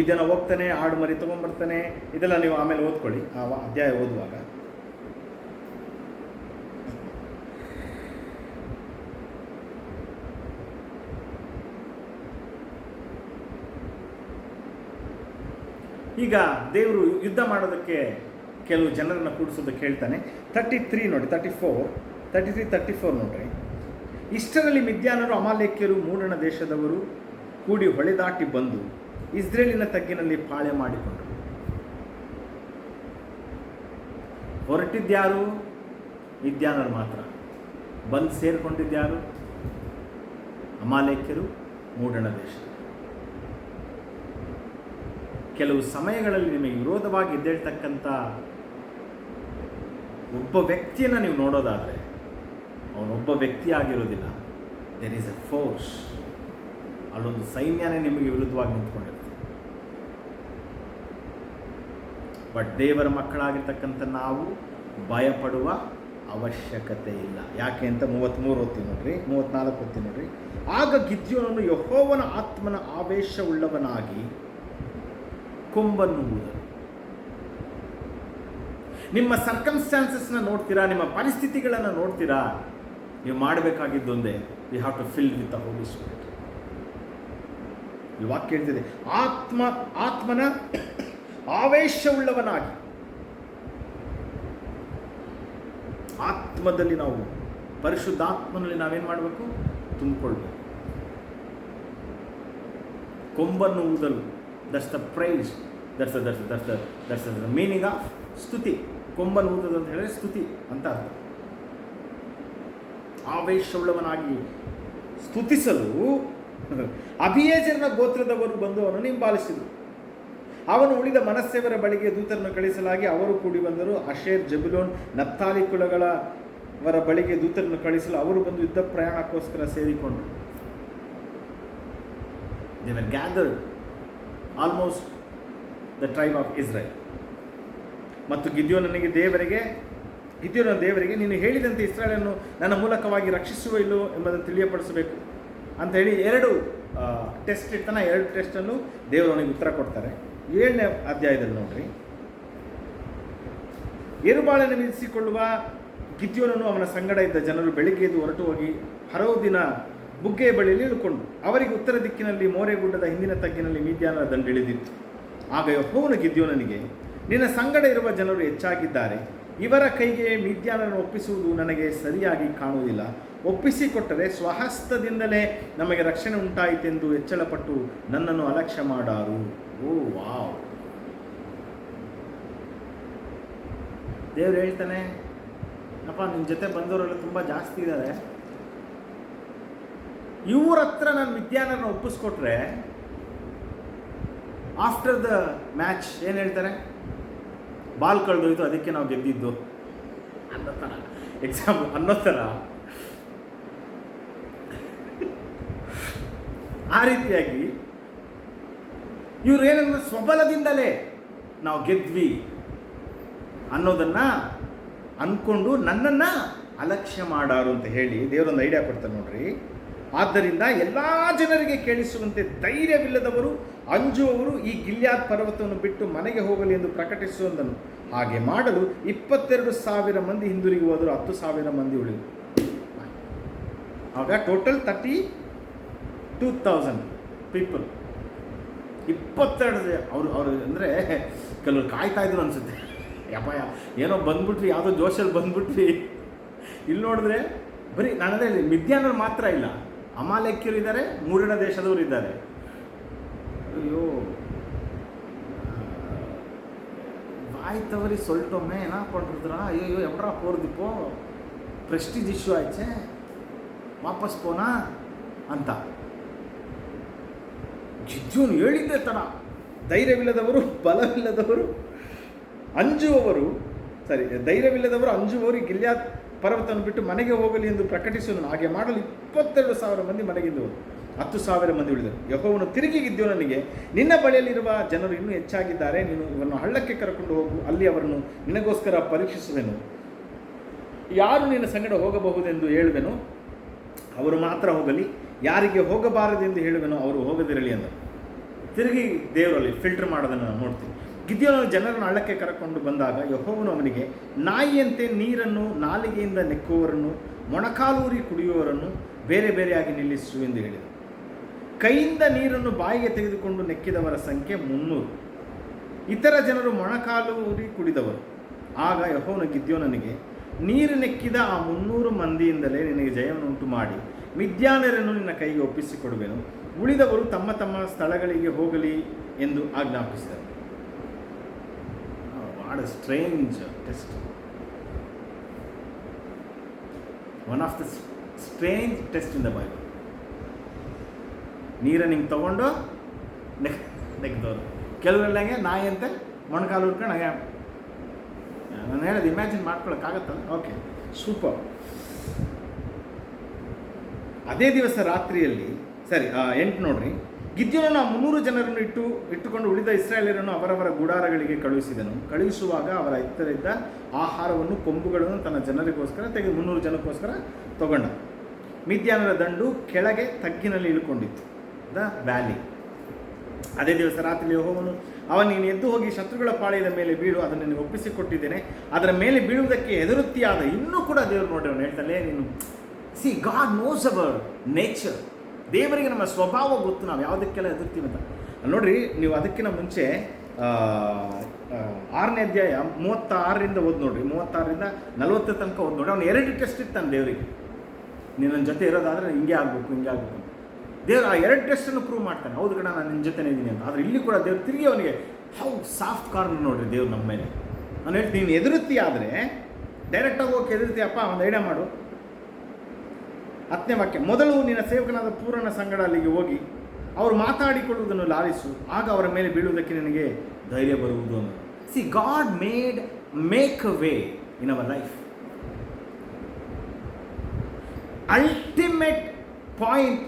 A: ಇದನ್ನು ಹೋಗ್ತಾನೆ, ಆಡು ಮರಿ ತೊಗೊಂಡ್ಬರ್ತಾನೆ, ಇದೆಲ್ಲ ನೀವು ಆಮೇಲೆ ಓದ್ಕೊಳ್ಳಿ ಆ ಅಧ್ಯಾಯ ಓದುವಾಗ. ಈಗ ದೇವರು ಯುದ್ಧ ಮಾಡೋದಕ್ಕೆ ಕೆಲವು ಜನರನ್ನು ಕೂಡಿಸೋದಕ್ಕೆ ಹೇಳ್ತಾನೆ. 33 ನೋಡಿ, 33-34 ನೋಡ್ರಿ. ಇಷ್ಟರಲ್ಲಿ ಮಿದ್ಯಾನರು, ಅಮಾಲೇಕ್ಯರು, ಮೂಡಣ ದೇಶದವರು ಕೂಡಿ ಹೊಳೆದಾಟಿ ಬಂದು ಇಸ್ರೇಲಿನ ತಗ್ಗಿನಲ್ಲಿ ಪಾಳೆ ಮಾಡಿಕೊಂಡರು. ಹೊರಟಿದ್ಯಾರು? ಮಿದ್ಯಾನರು ಮಾತ್ರ. ಬಂದು ಸೇರಿಕೊಂಡಿದ್ಯಾರು? ಅಮಾಲೇಕ್ಯರು, ಮೂಡಣ ದೇಶ. ಕೆಲವು ಸಮಯಗಳಲ್ಲಿ ನಿಮಗೆ ವಿರೋಧವಾಗಿ ಎದ್ದೇಳ್ತಕ್ಕಂಥ ಒಬ್ಬ ವ್ಯಕ್ತಿಯನ್ನು ನೀವು ನೋಡೋದಾದರೆ, ಅವನೊಬ್ಬ ವ್ಯಕ್ತಿ ಆಗಿರೋದಿಲ್ಲ, ದೇರ್ ಈಸ್ ಎ ಫೋರ್ಸ್. ಅಲ್ಲೊಂದು ಸೈನ್ಯನೇ ನಿಮಗೆ ವಿರುದ್ಧವಾಗಿ ನಿಂತ್ಕೊಂಡಿರುತ್ತೆ. ಬಟ್ ದೇವರ ಮಕ್ಕಳಾಗಿರ್ತಕ್ಕಂಥ ನಾವು ಭಯಪಡುವ ಅವಶ್ಯಕತೆ ಇಲ್ಲ. ಯಾಕೆ ಅಂತ 33 ಓದ್ತೀವಿ ನೋಡ್ರಿ, 34 ಓದ್ತೀವಿ ನೋಡ್ರಿ. ಆಗ ಗಿದ್ಯೋನನು ಯೆಹೋವನ ಆತ್ಮನ ಆವೇಶವುಳ್ಳವನಾಗಿ ಕೊಂಬನ್ನು ಊದನು. ನಿಮ್ಮ ಸರ್ಕಮ್ಸ್ಟಾನ್ಸಸ್ನ ನೋಡ್ತೀರಾ, ನಿಮ್ಮ ಪರಿಸ್ಥಿತಿಗಳನ್ನು ನೋಡ್ತೀರಾ, ನೀವು ಮಾಡಬೇಕಾಗಿದ್ದೊಂದೇ, you have to fill with the Holi spirit. ಈ ವಾಕ್ಯ ಹೇಳ್ತಿದೆ, ಆತ್ಮನ ಆವೇಶವುಳ್ಳವನಾಗಿ. ಆತ್ಮದಲ್ಲಿ ನಾವು, ಪರಿಶುದ್ಧಾತ್ಮನಲ್ಲಿ ನಾವೇನು ಮಾಡಬೇಕು? ತುಂಬಿಕೊಳ್ಬೇಕು. ಕೊಂಬನ್ನು ಊದಲು, that's the praise, that's the meaning of ಸ್ತುತಿ. ಕೊಂಬನ್ನು ಊದಲು ಅಂತ ಹೇಳಿದ್ರೆ ಸ್ತುತಿ ಅಂತ ಅರ್ಥ. ಆವೇಶವುಳ್ಳವನಾಗಿ ಸ್ತುತಿಸಲು ಅಬಿಯೇಜರನ ಗೋತ್ರದವರು ಬಂದು ಅವನನ್ನು ಹಿಂಬಾಲಿಸಿದರು. ಅವನು ಉಳಿದ ಮನಸ್ಸೆಯವರ ಬಳಿಗೆ ದೂತರನ್ನು ಕಳಿಸಲಾಗಿ ಅವರು ಕೂಡಿ ಬಂದರು. ಅಶೇರ್, ಜಬುಲೋನ್, ನಫ್ತಾಲಿ ಕುಲಗಳವರ ಬಳಿಗೆ ದೂತರನ್ನು ಕಳಿಸಲು ಅವರು ಬಂದು ಯುದ್ಧ ಪ್ರಯಾಣಕ್ಕೋಸ್ಕರ ಸೇರಿಕೊಂಡರು. They were gathered, almost the tribe of Israel. ಮತ್ತು ಗಿದ್ಯೋನನ ದೇವರಿಗೆ ನೀನು ಹೇಳಿದಂತೆ ಇಸ್ರಾಯೇಲನ್ನು ನನ್ನ ಮೂಲಕವಾಗಿ ರಕ್ಷಿಸುವ ಇಲ್ಲೋ ಎಂಬುದನ್ನು ತಿಳಿಯಪಡಿಸಬೇಕು ಅಂತ ಹೇಳಿ 2 ಟೆಸ್ಟ್ ಇರ್ತಾನೆ. 2 ಟೆಸ್ಟನ್ನು ದೇವರು ಅವನಿಗೆ ಉತ್ತರ ಕೊಡ್ತಾರೆ. 7ನೇ ಅಧ್ಯಾಯದಲ್ಲಿ ನೋಡ್ರಿ. ಯೆರುಬ್ಬಾಳನ್ನು ನಿಲ್ಲಿಸಿಕೊಳ್ಳುವ ಗಿದ್ಯೋನನು ಅವನ ಸಂಗಡ ಇದ್ದ ಜನರು ಬೆಳಿಗ್ಗೆ ಎದ್ದು ಹೊರಟು ಹೋಗಿ ಹರೋದಿನ ಬುಗ್ಗೆಯ ಬಳಿಯಲ್ಲಿ ಇಳುಕೊಂಡು ಅವರಿಗೆ ಉತ್ತರ ದಿಕ್ಕಿನಲ್ಲಿ ಮೋರೆಗುಡ್ಡದ ಹಿಂದಿನ ತಗ್ಗಿನಲ್ಲಿ ಮಿದ್ಯಾನರ ದಂಡಿಳಿದಿತ್ತು. ಆಗ ಯೆಹೋವನು ಗಿದ್ಯೋನನಿಗೆ, ನಿನ್ನ ಸಂಗಡ ಇರುವ ಜನರು ಹೆಚ್ಚಾಗಿದ್ದಾರೆ, ಇವರ ಕೈಗೆ ಮಿದ್ಯಾನರನ್ನು ಒಪ್ಪಿಸುವುದು ನನಗೆ ಸರಿಯಾಗಿ ಕಾಣುವುದಿಲ್ಲ. ಒಪ್ಪಿಸಿಕೊಟ್ಟರೆ ಸ್ವಹಸ್ತದಿಂದಲೇ ನಮಗೆ ರಕ್ಷಣೆ ಉಂಟಾಯಿತೆಂದು ಹೆಚ್ಚಳಪಟ್ಟು ನನ್ನನ್ನು ಅಲಕ್ಷ್ಯ ಮಾಡಾರು. ಓ ವಾವ್! ದೇವ್ರು ಹೇಳ್ತಾನೆ, ಅಪ್ಪ ನಿನ್ನ ಜೊತೆ ಬಂದವರೆಲ್ಲ ತುಂಬ ಜಾಸ್ತಿ ಇದ್ದಾರೆ, ಇವ್ರ ಹತ್ರ ನಾನು ಮಿದ್ಯಾನರನ್ನು ಒಪ್ಪಿಸ್ಕೊಟ್ರೆ ಆಫ್ಟರ್ ದ ಮ್ಯಾಚ್ ಏನು ಹೇಳ್ತಾರೆ? ಬಾಲ್ ಕಳೆದೋಯ್ತು ಅದಕ್ಕೆ ನಾವು ಗೆದ್ದಿದ್ದು ಅನ್ನೋ ಥರ ಎಕ್ಸಾಂಪಲ್ ಅನ್ನೋ ಥರ ಆ ರೀತಿಯಾಗಿ ಇವ್ರು ಏನಂದ್ರೆ ಸ್ವಬಲದಿಂದಲೇ ನಾವು ಗೆದ್ವಿ ಅನ್ನೋದನ್ನು ಅಂದ್ಕೊಂಡು ನನ್ನನ್ನು ಅಲಕ್ಷ್ಯ ಮಾಡಾರು ಅಂತ ಹೇಳಿ ದೇವರೊಂದು ಐಡಿಯಾ ಕೊಡ್ತಾರೆ ನೋಡ್ರಿ. ಆದ್ದರಿಂದ ಎಲ್ಲ ಜನರಿಗೆ ಕೇಳಿಸುವಂತೆ ಧೈರ್ಯವಿಲ್ಲದವರು, ಅಂಜುವವರು ಈ ಗಿಲ್ಯಾದ್ ಪರ್ವತವನ್ನು ಬಿಟ್ಟು ಮನೆಗೆ ಹೋಗಲಿ ಎಂದು ಪ್ರಕಟಿಸುವುದನ್ನು ಹಾಗೆ ಮಾಡಲು 22,000 ಮಂದಿ ಹಿಂದಿರುಗಿ ಹೋದರು, 10,000 ಮಂದಿ ಉಳಿದರು. ಆಗ ಟೋಟಲ್ 32,000 ಪೀಪಲ್. 22 ಅವರು ಅಂದರೆ ಕೆಲವರು ಕಾಯ್ತಾ ಇದ್ರು ಅನಿಸುತ್ತೆ, ಯಪ್ಪ ಏನೋ ಬಂದ್ಬಿಟ್ರಿ, ಯಾವುದೋ ಜೋಶಲ್ಲಿ ಬಂದ್ಬಿಟ್ರಿ. ಇಲ್ಲಿ ನೋಡಿದ್ರೆ ಬರೀ ನಾನದೇ ಹೇಳಿ, ಮಿದ್ಯಾನರು ಮಾತ್ರ ಇಲ್ಲ, ಅಮಾಲೇಕ್ಯರು ಇದ್ದಾರೆ, ಮೂಡಣ ದೇಶದವರು ಇದ್ದಾರೆ. ಅಯ್ಯೋ வாய் தவறி சொல்லிட்டோமே, என்ன பண்ணுறதுனா, ஐயோ எப்படா போகிறது இப்போ, ಪ್ರೆಸ್ಟೀಜ್ ಇಶ್ಯೂ ಆಯ್ತೆ, ವಾಪಸ್ ಪೋನಾ ಅಂತ ಗಿದ್ಯೋನು ಹೇಳಿದ್ದೇ ಥರ. ಧೈರ್ಯವಿಲ್ಲದವರು, ಬಲವಿಲ್ಲದವರು, ಧೈರ್ಯವಿಲ್ಲದವರು ಅಂಜುವವರು ಗಿಲ್ಯಾದ್ ಪರ್ವತವನ್ನು ಬಿಟ್ಟು ಮನೆಗೆ ಹೋಗಲಿ ಎಂದು ಪ್ರಕಟಿಸುವನು ಹಾಗೆ ಮಾಡಲು 22,000 ಮಂದಿ ಮನೆಗಿದ್ದವರು, 10,000 ಮಂದಿ ಉಳಿದರು. ಯೆಹೋವನು ತಿರುಗಿ ಗಿದ್ಯೋನನಿಗೆ, ನಿನ್ನ ಬಳಿಯಲ್ಲಿರುವ ಜನರು ಇನ್ನೂ ಹೆಚ್ಚಾಗಿದ್ದಾರೆ, ನೀನು ಇವರನ್ನು ಹಳ್ಳಕ್ಕೆ ಕರ್ಕೊಂಡು ಹೋಗು, ಅಲ್ಲಿ ಅವರನ್ನು ನಿನಗೋಸ್ಕರ ಪರೀಕ್ಷಿಸುವೆನು, ಯಾರು ನಿನ್ನ ಸಂಗಡ ಹೋಗಬಹುದೆಂದು ಹೇಳುವೆನು ಅವರು ಮಾತ್ರ ಹೋಗಲಿ, ಯಾರಿಗೆ ಹೋಗಬಾರದೆಂದು ಹೇಳುವೆನೋ ಅವರು ಹೋಗದಿರಲಿ ಅಂದರು. ತಿರುಗಿ ದೇವರಲ್ಲಿ ಫಿಲ್ಟರ್ ಮಾಡೋದನ್ನು ನಾವು ನೋಡ್ತೀವಿ. ಗಿದ್ಯೋನನು ಜನರನ್ನು ಹಳ್ಳಕ್ಕೆ ಕರ್ಕೊಂಡು ಬಂದಾಗ ಯೆಹೋವನು ಅವನಿಗೆ, ನಾಯಿಯಂತೆ ನೀರನ್ನು ನಾಲಿಗೆಯಿಂದ ನೆಕ್ಕುವವರನ್ನು, ಮೊಣಕಾಲೂರಿ ಕುಡಿಯುವವರನ್ನು ಬೇರೆ ಬೇರೆಯಾಗಿ ನಿಲ್ಲಿಸು ಎಂದು ಹೇಳಿದರು. ಕೈಯಿಂದ ನೀರನ್ನು ಬಾಯಿಗೆ ತೆಗೆದುಕೊಂಡು ನೆಕ್ಕಿದವರ ಸಂಖ್ಯೆ 300, ಇತರ ಜನರು ಮೊಣಕಾಲೂರಿ ಕುಡಿದವರು. ಆಗ ಯೆಹೋವನು ಗಿದ್ಯೋನನಿಗೆ, ನೀರು ನೆಕ್ಕಿದ ಆ 300 ಮಂದಿಯಿಂದಲೇ ನಿನಗೆ ಜಯವನ್ನುಂಟು ಮಾಡಿ ಮಿದ್ಯಾನ್ಯರನ್ನು ನಿನ್ನ ಕೈಗೆ ಒಪ್ಪಿಸಿಕೊಡುವೆನು, ಉಳಿದವರು ತಮ್ಮ ತಮ್ಮ ಸ್ಥಳಗಳಿಗೆ ಹೋಗಲಿ ಎಂದು ಆಜ್ಞಾಪಿಸಿದರು. What a strange test, one of the strange test in the Bible. ನೀರನ್ನು ಹಿಂಗೆ ತೊಗೊಂಡು ನೆಕ್ದವರು, ಕೆಲವರೆಲ್ಲಂಗೆ ನಾಯಿ ಅಂತೆ ಮೊಣಕಾಲು ಹುಡ್ಕೊಂಡು ಹಾಗೆ. ನಾನು ಹೇಳೋದು ಇಮ್ಯಾಜಿನ್ ಮಾಡ್ಕೊಳಕ್ಕಾಗತ್ತಲ್ಲ. Okay, super. ಅದೇ ದಿವಸ ರಾತ್ರಿಯಲ್ಲಿ 8 ನೋಡ್ರಿ, ಗಿದ್ಯೋನನು 300 ಜನರನ್ನು ಇಟ್ಟುಕೊಂಡು ಉಳಿದ ಇಸ್ರಾಯೇಲರನ್ನು ಅವರವರ ಗುಡಾರಗಳಿಗೆ ಕಳುಹಿಸಿದನು. ಕಳುಹಿಸುವಾಗ ಅವರ ಇದ್ದ ಆಹಾರವನ್ನು, ಕೊಂಬುಗಳನ್ನು ತನ್ನ ಜನರಿಗೋಸ್ಕರ 300 ಜನಕ್ಕೋಸ್ಕರ ತಗೊಂಡ. ಮಿದ್ಯಾನರ ದಂಡು ಕೆಳಗೆ ತಗ್ಗಿನಲ್ಲಿ ಇಳ್ಕೊಂಡಿತ್ತು, ದ ವ್ಯಾಲಿ. ಅದೇ ದಿವಸ ರಾತ್ರಿ ಯೆಹೋವನು ನೀನು ಎದ್ದು ಹೋಗಿ ಶತ್ರುಗಳ ಪಾಳ್ಯದ ಮೇಲೆ ಬೀಳು, ಅದನ್ನು ನಿನಗೆ ಒಪ್ಪಿಸಿಕೊಟ್ಟಿದ್ದೇನೆ, ಅದರ ಮೇಲೆ ಬೀಳುವುದಕ್ಕೆ ಹೆದರುತ್ತಿಯಾದ. ಇನ್ನೂ ಕೂಡ ದೇವರು ನೋಡಿ ಅವನು ಹೇಳ್ತಾನೆ, ನೀನು C God knows our nature. ದೇವರಿಗೆ ನಮ್ಮ ಸ್ವಭಾವ ಗೊತ್ತು, ನಾವು ಯಾವುದಕ್ಕೆಲ್ಲ ಹೆದರ್ತೀವಿ ಅಂತ. ನೋಡ್ರಿ, ನೀವು ಅದಕ್ಕಿಂತ ಮುಂಚೆ 6ನೇ ಅಧ್ಯಾಯ 36ರಿಂದ ಓದಿ ನೋಡ್ರಿ, 36ರಿಂದ 40 ತನಕ ಓದಿ ನೋಡ್ರಿ. ಅವನು 2 ಟೆಸ್ಟ್ ಇರ್ತಾನೆ ದೇವರಿಗೆ. ನೀನು ನನ್ನ ಜೊತೆ ಇರೋದಾದರೆ ಹಿಂಗೆ ಆಗಬೇಕು, ಹಿಂಗೆ ಆಗಬೇಕು. ದೇವರು ಆ 2 ಟೆಸ್ಟನ್ನು ಪ್ರೂವ್ ಮಾಡ್ತಾನೆ, ಹೌದು ಕಣ ನಾನು ನಿನ್ನ ಜೊತೆನೇ ಇದ್ದೀನಿ ಅಂತ. ಆದರೆ ಇಲ್ಲಿ ಕೂಡ ದೇವ್ರು ತಿರುಗಿ ಅವನಿಗೆ ಹೌ ಸಾಫ್ಟ್ ಕಾರ್ನರ್ ನೋಡ್ರಿ ದೇವ್ರು ನಮ್ಮ ಮೇಲೆ. ನಾನು ಹೇಳ್ತೀನಿ, ನೀನು ಎದುರುತ್ತಿ ಆದರೆ ಡೈರೆಕ್ಟಾಗಿ ಹೋಗಿ ಎದುರ್ತೀಯಪ್ಪ, ಒಂದು ಐಡಿಯಾ ಮಾಡು. 10ನೇ ವಾಕ್ಯ, ಮೊದಲು ನಿನ್ನ ಸೇವಕನಾದ ಪೂರ್ಣ ಸಂಗಡ ಅಲ್ಲಿಗೆ ಹೋಗಿ ಅವರು ಮಾತಾಡಿಕೊಳ್ಳುವುದನ್ನು ಲಾಲಿಸು, ಆಗ ಅವರ ಮೇಲೆ ಬೀಳುವುದಕ್ಕೆ ನಿನಗೆ ಧೈರ್ಯ ಬರುವುದು ಅಂತ. C god make a way in our life. Ultimate point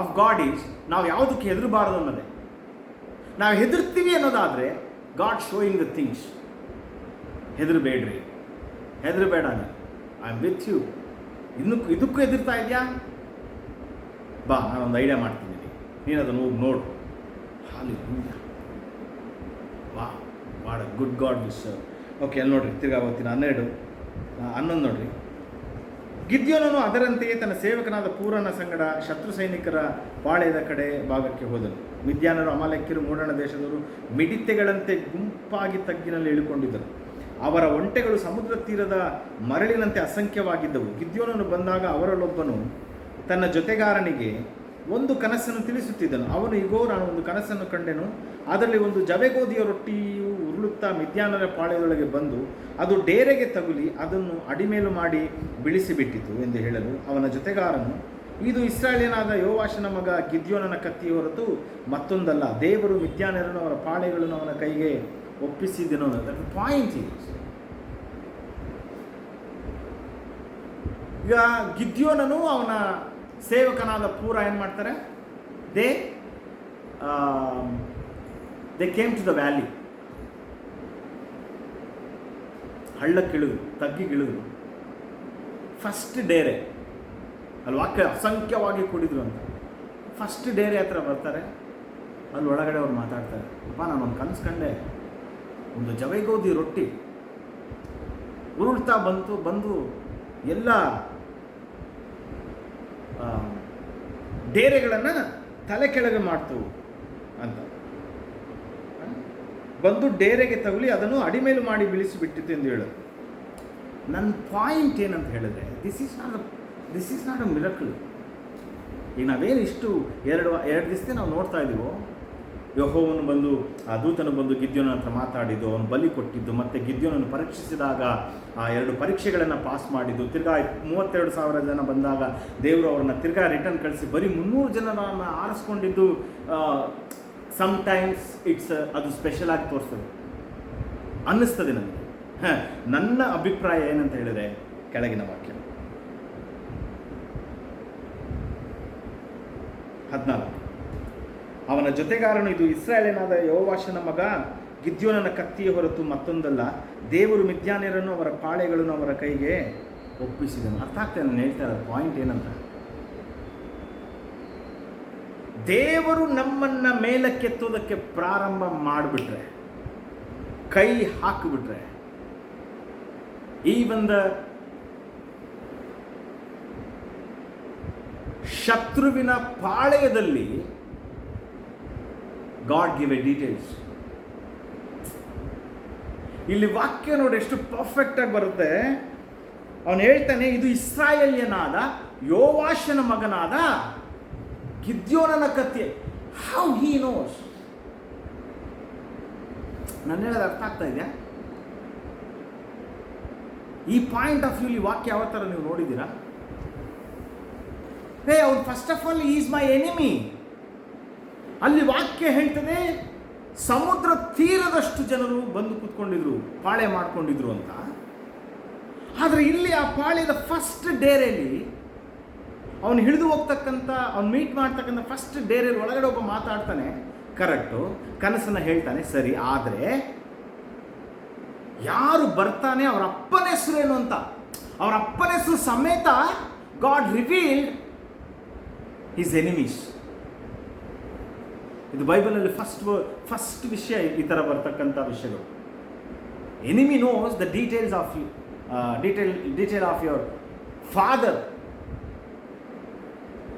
A: of god is ನಾವು ಯಾವುದಕ್ಕೆ ಹೆದರಬಾರದು ಅನ್ನೋದೇ. ನಾವು ಹೆದರ್ತೀವಿ ಅನ್ನೋದಾದರೆ ಗಾಡ್ ಶೋಯಿಂಗ್ ದ ಥಿಂಗ್ಸ್. ಹೆದರಬೇಡ್ರಿ, ಹೆದರಬೇಡ, ಐ ಆಮ್ ವಿತ್ ಯು. ಇದಕ್ಕೂ ಹೆದರ್ತಾ ಇದೆಯಾ, ಬಾ ನಾನೊಂದು ಐಡಿಯಾ ಮಾಡ್ತೀನಿ, ನೀನು ಅದನ್ನು ಹೋಗಿ ನೋಡು. ಹಾಲೆಲೂಯಾ, ವಾ what a good god V serve. Okay, ಅಲ್ಲಿ ನೋಡ್ರಿ, ತಿರ್ಗಾ ಓದ್ತೀನಿ 11 ನೋಡ್ರಿ. ಗಿದ್ಯೋನನು ಅದರಂತೆಯೇ ತನ್ನ ಸೇವಕನಾದ ಪೂರನ ಸಂಗಡ ಶತ್ರು ಸೈನಿಕರ ಪಾಳೆಯದ ಕಡೆ ಭಾಗಕ್ಕೆ ಹೋದನು. ಮಿದ್ಯಾನರು, ಅಮಾಲೇಕ್ಯರು, ಮೂಡಣ ದೇಶದವರು ಮಿಡಿತೆಗಳಂತೆ ಗುಂಪಾಗಿ ತಗ್ಗಿನಲ್ಲಿ ಇಳಿಕೊಂಡಿದ್ದರು. ಅವರ ಒಂಟೆಗಳು ಸಮುದ್ರ ತೀರದ ಮರಳಿನಂತೆ ಅಸಂಖ್ಯವಾಗಿದ್ದವು. ಗಿದ್ಯೋನನು ಬಂದಾಗ ಅವರಲ್ಲೊಬ್ಬನು ತನ್ನ ಜೊತೆಗಾರನಿಗೆ ಒಂದು ಕನಸನ್ನು ತಿಳಿಸುತ್ತಿದ್ದನು. ಅವನು, ಇಗೋ, ನಾನು ಒಂದು ಕನಸನ್ನು ಕಂಡೆನು, ಅದರಲ್ಲಿ ಒಂದು ಜವೆಗೋದಿಯ ರೊಟ್ಟಿಯು ಉರುಳುತ್ತಾ ಮಿದ್ಯಾನರ ಪಾಳೆಯದೊಳಗೆ ಬಂದು ಅದು ಡೇರೆಗೆ ತಗುಲಿ ಅದನ್ನು ಅಡಿಮೇಲು ಮಾಡಿ ಬಿಳಿಸಿಬಿಟ್ಟಿತು ಎಂದು ಹೇಳಲು, ಅವನ ಜೊತೆಗಾರನು, ಇದು ಇಸ್ರಾಯೇಲನಾದ ಯೋವಾಷನ ಮಗ ಗಿದ್ಯೋನನ ಕತ್ತಿಯ ಹೊರತು ಮತ್ತೊಂದಲ್ಲ. ದೇವರು ಮಿದ್ಯಾನರನ್ನು ಅವರ ಪಾಳೆಗಳನ್ನು ಅವನ ಕೈಗೆ ಒಪ್ಪಿಸಿದೆನೋ ಅನ್ನೋದು ಪಾಯಿಂಟ್ ಇದೆ. ಈಗ ಗಿದ್ಯೋನನು ಅವನ ಸೇವಕನಾದ ಪೂರ ಏನು ಮಾಡ್ತಾರೆ, they came to the valley, ಹಳ್ಳಕ್ಕಿಳಿದು ತಗ್ಗಿಗಿಳಿದ್ರು. ಫಸ್ಟ್ ಡೇರೆ ಅಲ್ಲಿ ವಾಕ್ಯ ಅಸಂಖ್ಯವಾಗಿ ಕುಡಿದ್ರು ಅಂತ. ಫಸ್ಟ್ ಡೇರೆ ಹತ್ರ ಬರ್ತಾರೆ, ಅಲ್ಲಿ ಒಳಗಡೆ ಅವ್ರು ಮಾತಾಡ್ತಾರೆ, ಅಪ್ಪ ನಾನೊಂದು ಕನಸು ಕಂಡೆ, ಒಂದು ಜವೆಗೋಧಿ ರೊಟ್ಟಿ ಉರುಳ್ತಾ ಬಂದು ಎಲ್ಲ ಡೇರೆಗಳನ್ನು ತಲೆ ಕೆಳಗೆ ಮಾಡ್ತು ಅಂತ ಬಂದು ಡೇರೆಗೆ ತಗುಲಿ ಅದನ್ನು ಅಡಿಮೇಲು ಮಾಡಿ ಬೀಳಿಸಿಬಿಟ್ಟಿತ್ತು ಎಂದು ಹೇಳೋದು. ನನ್ನ ಪಾಯಿಂಟ್ ಏನಂತ ಹೇಳಿದ್ರೆ, this is not a miracle. ಈಗ ನಾವೇನು ಇಷ್ಟು ಎರಡು ದಿವಸ ನಾವು ನೋಡ್ತಾ ಇದ್ದೀವೋ, ಯೆಹೋವನು ಬಂದು ಆ ದೂತನು ಬಂದು ಗಿದ್ಯೋನ ಹತ್ರ ಮಾತಾಡಿದ್ದು, ಅವನು ಬಲಿ ಕೊಟ್ಟಿದ್ದು, ಮತ್ತು ಗಿದ್ಯೋನನ್ನು ಪರೀಕ್ಷಿಸಿದಾಗ ಆ 2 ಪರೀಕ್ಷೆಗಳನ್ನು ಪಾಸ್ ಮಾಡಿದ್ದು, ತಿರ್ಗಾ 32,000 ಜನ ಬಂದಾಗ ದೇವರು ಅವ್ರನ್ನ ತಿರ್ಗಾ ರಿಟರ್ನ್ ಕಳಿಸಿ ಬರೀ 300 ಜನರನ್ನು ಆರಿಸ್ಕೊಂಡಿದ್ದು. ಸಮ್ಟೈಮ್ಸ್ ಅದು ಸ್ಪೆಷಲ್ ಆಗಿ ತೋರಿಸ್ತದೆ ಅನ್ನಿಸ್ತದೆ ನನಗೆ. ನನ್ನ ಅಭಿಪ್ರಾಯ ಏನಂತ ಹೇಳಿದ್ರೆ, ಕೆಳಗಿನ ವಾಕ್ಯ 14, ಅವನ ಜೊತೆಗಾರನು, ಇದು ಇಸ್ರಾಯೇಲನಾದ ಯೋವಾಷನ ಮಗ ಗಿದ್ಯೋನನ ಕತ್ತಿಯ ಹೊರತು ಮತ್ತೊಂದಲ್ಲ, ದೇವರು ಮಿದ್ಯಾನ್ಯರನ್ನು ಅವರ ಪಾಳೆಗಳನ್ನು ಅವರ ಕೈಗೆ ಒಪ್ಪಿಸಿದನು. ಅರ್ಥ ಆಗ್ತದೆ ನಾನು ಹೇಳ್ತಾ ಇರೋದು ಪಾಯಿಂಟ್ ಏನಂತ. ದೇವರು ನಮ್ಮನ್ನ ಮೇಲಕ್ಕೆತ್ತೋದಕ್ಕೆ ಪ್ರಾರಂಭ ಮಾಡಿಬಿಟ್ರೆ, ಕೈ ಹಾಕಿಬಿಟ್ರೆ, ಈವನ್ ದ ಶತ್ರುವಿನ ಪಾಳೆಯದಲ್ಲಿ ಗಾಡ್ ಗಿವ್ ಎ ಡೀಟೇಲ್ಸ್. ಇಲ್ಲಿ ವಾಕ್ಯ ನೋಡಿ ಎಷ್ಟು ಪರ್ಫೆಕ್ಟ್ ಆಗಿ ಬರುತ್ತೆ. ಅವನು ಹೇಳ್ತಾನೆ, ಇದು ಇಸ್ರಾಯೇಲ್ಯನಾದ ಯೋವಾಷನ ಮಗನಾದ ಗಿದ್ಯೋನನ ಕತ್ತಿ. How he knows? ನಾನು ಹೇಳೋದು ಅರ್ಥ ಆಗ್ತಾ ಇದೆಯಾ? ಈ ಪಾಯಿಂಟ್ ಆಫ್ ವ್ಯೂ ವಾಕ್ಯ ಯಾವ ಥರ ನೀವು ನೋಡಿದ್ದೀರಾ? ಅವನು first of all is my enemy. ಅಲ್ಲಿ ವಾಕ್ಯ ಹೇಳ್ತದೆ ಸಮುದ್ರ ತೀರದಷ್ಟು ಜನರು ಬಂದು ಕೂತ್ಕೊಂಡಿದ್ರು, ಪಾಳೆ ಮಾಡ್ಕೊಂಡಿದ್ರು ಅಂತ. ಆದರೆ ಇಲ್ಲಿ ಆ ಪಾಳೆಯದ ಫಸ್ಟ್ ಡೇರೆಯಲ್ಲಿ ಅವನು ಹಿಡಿದು ಹೋಗ್ತಕ್ಕಂಥ, ಅವ್ನು ಮೀಟ್ ಮಾಡ್ತಕ್ಕಂಥ ಫಸ್ಟ್ ಡೇರೆಯಲ್ಲಿ ಒಳಗಡೆ ಒಬ್ಬ ಮಾತಾಡ್ತಾನೆ, ಕರೆಕ್ಟು, ಕನಸನ್ನು ಹೇಳ್ತಾನೆ, ಸರಿ. ಆದರೆ ಯಾರು ಬರ್ತಾನೆ ಅವರ ಅಪ್ಪನ ಹೆಸರೇನು ಅಂತ, ಅವರ ಅಪ್ಪನ ಹೆಸರು ಸಮೇತ ಗಾಡ್ ರಿವೀಲ್ಡ್ ಹಿಸ್ ಎನಿಮೀಸ್. ಇದು ಬೈಬಲಲ್ಲಿ ಫಸ್ಟ್ ವಿಷಯ ಈ ಥರ ಬರ್ತಕ್ಕಂಥ ವಿಷಯಗಳು. Enemy knows the details of you, detail of your father.